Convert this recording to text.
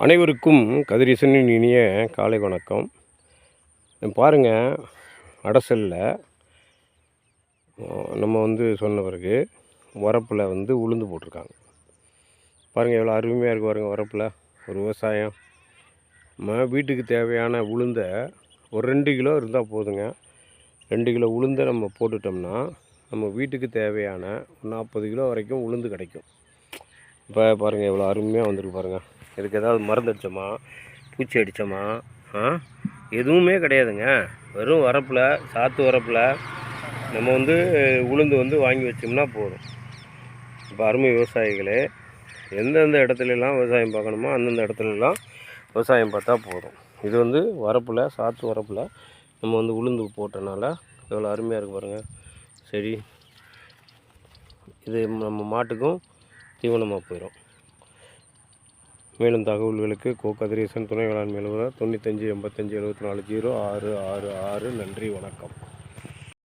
அனைவருக்கும் கதிரீசனின் இனிய காலை வணக்கம். பாருங்கள், அடசலில் நம்ம சொன்ன பிறகு வரப்பில் உளுந்து போட்டிருக்காங்க. பாருங்கள் எவ்வளோ அருமையாக இருக்குது பாருங்கள். வரப்பில் ஒரு விவசாயம். நம்ம வீட்டுக்கு தேவையான உளுந்தை ஒரு 2 கிலோ இருந்தால் போதுங்க. 2 கிலோ உளுந்தை நம்ம போட்டுட்டோம்னா நம்ம வீட்டுக்கு தேவையான 40 கிலோ வரைக்கும் உளுந்து கிடைக்கும். இப்போ பாருங்கள் எவ்வளோ அருமையாக வந்திருக்கு பாருங்கள். இதுக்கு ஏதாவது மருந்து அடித்தோமா, பூச்சி அடித்தோமா, எதுவுமே கிடையாதுங்க. வெறும் வரப்பில், சாத்து வரப்பில் நம்ம உளுந்து வாங்கி வச்சோம்னா போதும். இப்போ அருமை விவசாயிகளே, எந்தெந்த இடத்துலலாம் விவசாயம் பார்க்கணுமோ அந்தந்த இடத்துலலாம் விவசாயம் பார்த்தா போதும். இது வரப்பில், சாத்து வரப்பில் நம்ம உளுந்து போட்டனால எவ்வளோ அருமையாக இருக்குது பாருங்கள் செடி. இது நம்ம மாட்டுக்கும் தீவனமாக போயிடும். மேலும் தகவல்களுக்கு கதிரீசன் துணை வேளாண்மை அலுவலர் 95 85 74 06666. நன்றி, வணக்கம்.